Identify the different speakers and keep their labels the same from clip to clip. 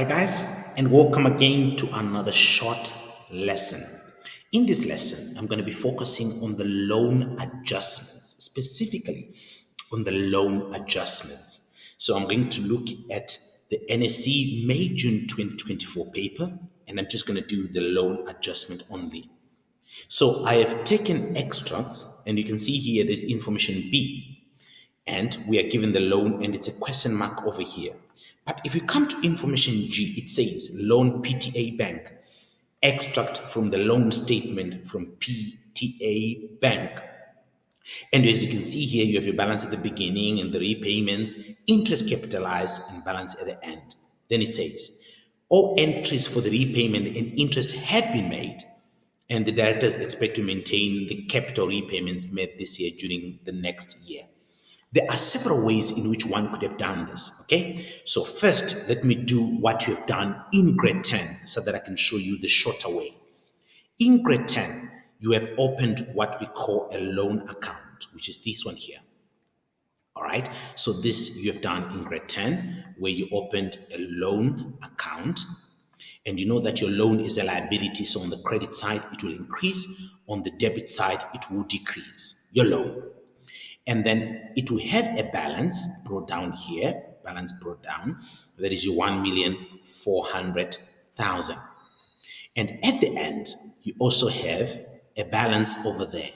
Speaker 1: right, guys, and welcome again to another short lesson. In this lesson, I'm going to be focusing on the loan adjustments, specifically on the loan adjustments. So I'm going to look at the NSC May-June 2024 paper, and I'm just going to do the loan adjustment only. So I have taken extracts, and you can see here there's information B, and we are given the loan, and it's a question mark over here. But if you come to information G, it says loan PTA Bank, extract from the loan statement from PTA Bank. And as you can see here, you have your balance at the beginning and the repayments, interest capitalized, and balance at the end. Then it says, all entries for the repayment and interest have been made, and the directors expect to maintain the capital repayments made this year during the next year. There are several ways in which one could have done this, okay? So first, let me do what you have done in grade 10 so that I can show you the shorter way. In grade 10, you have opened what we call a loan account, which is this one here. All right, so this you have done in grade 10, where you opened a loan account, and you know that your loan is a liability, so on the credit side, it will increase, on the debit side, it will decrease, your loan. And then it will have a balance brought down here, balance brought down, that is your 1,400,000. And at the end, you also have a balance over there,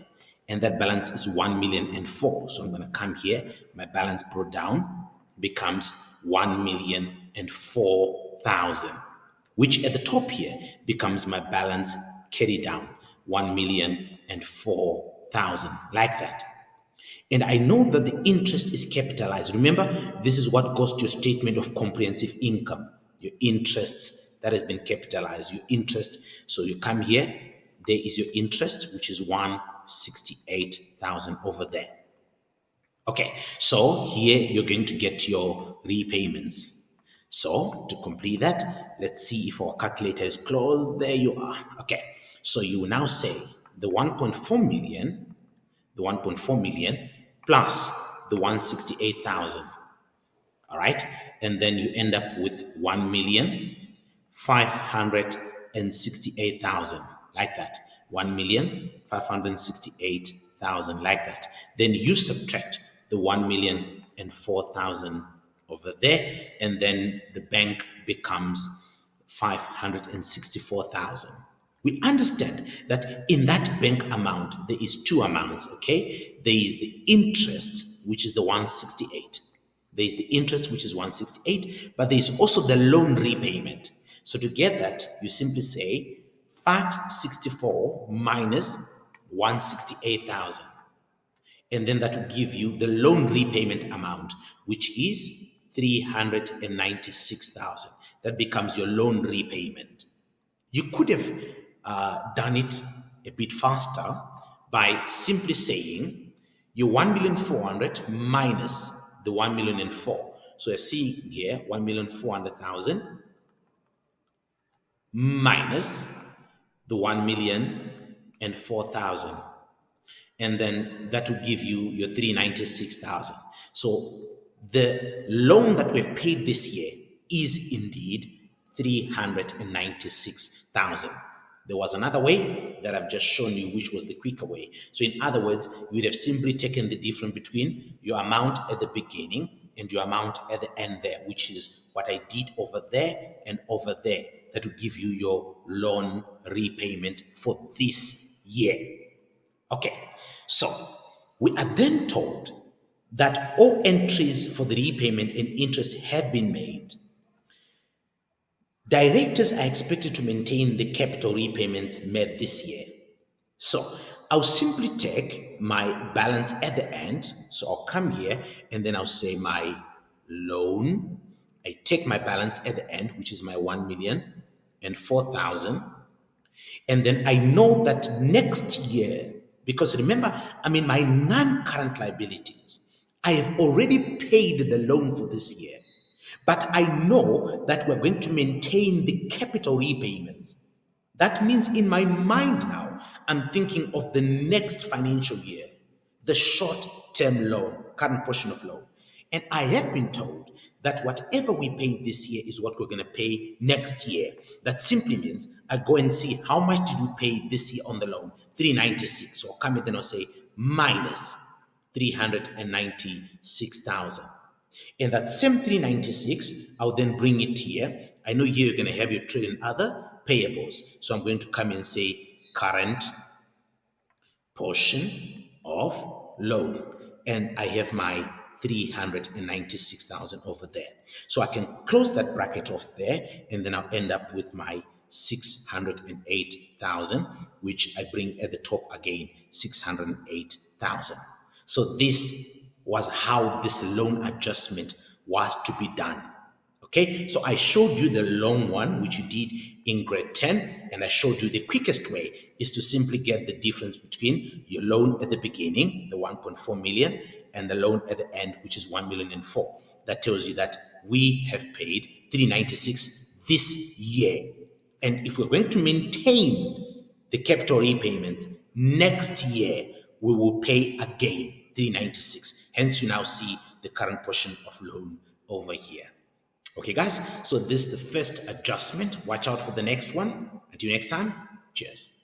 Speaker 1: and that balance is 1,004,000. So I'm going to come here, my balance brought down becomes 1,004,000, which at the top here becomes my balance carried down, 1,004,000, like that. And I know that the interest is capitalized. Remember, this is what goes to your statement of comprehensive income, your interest that has been capitalized, your interest. So you come here, there is your interest, which is 168,000 over there. Okay, so here you're going to get your repayments. So to complete that, let's see if our calculator is closed. There you are. Okay, so you will now say the 1.4 million plus the 168,000. All right. And then you end up with 1,568,000, like that. 1,568,000, like that. Then you subtract the 1,004,000 over there, and then the bank becomes 564,000. We understand that in that bank amount, there is two amounts, okay? There is the interest, which is the 168. There is the interest, which is 168, but there is also the loan repayment. So to get that, you simply say 564 minus 168,000. And then that will give you the loan repayment amount, which is 396,000. That becomes your loan repayment. You could have done it a bit faster by simply saying your 1,400,000 minus the 1,004,000. So I see here 1,400,000 minus the 1,004,000, and then that will give you your 396,000. So the loan that we've paid this year is indeed 396,000. There was another way that I've just shown you, which was the quicker way. So in other words, you would have simply taken the difference between your amount at the beginning and your amount at the end there, which is what I did over there and over there. That will give you your loan repayment for this year. Okay, so we are then told that all entries for the repayment and interest have been made. Directors are expected to maintain the capital repayments made this year. So I'll simply take my balance at the end. So I'll come here and then I'll say my loan. I take my balance at the end, which is my 1,004,000. And then I know that next year, because remember, I'm in my non-current liabilities. I have already paid the loan for this year. But I know that we're going to maintain the capital repayments. That means in my mind now, I'm thinking of the next financial year, the short-term loan, current portion of loan. And I have been told that whatever we pay this year is what we're going to pay next year. That simply means I go and see how much did we pay this year on the loan, 396. So I'll come in then I'll say minus 396,000. And that same 396, I'll then bring it here. I know here you're going to have your trade and other payables. So I'm going to come and say current portion of loan. And I have my 396,000 over there. So I can close that bracket off there, and then I'll end up with my 608,000, which I bring at the top again, 608,000. So this was how this loan adjustment was to be done. Okay, so I showed you the long one, which you did in grade 10, and I showed you the quickest way is to simply get the difference between your loan at the beginning, the 1.4 million, and the loan at the end, which is 1,000,004. That tells you that we have paid 396 this year. And if we're going to maintain the capital repayments next year, we will pay again 396. Hence, you now see the current portion of loan over here. Okay, guys, so this is the first adjustment. Watch out for the next one. Until next time, cheers.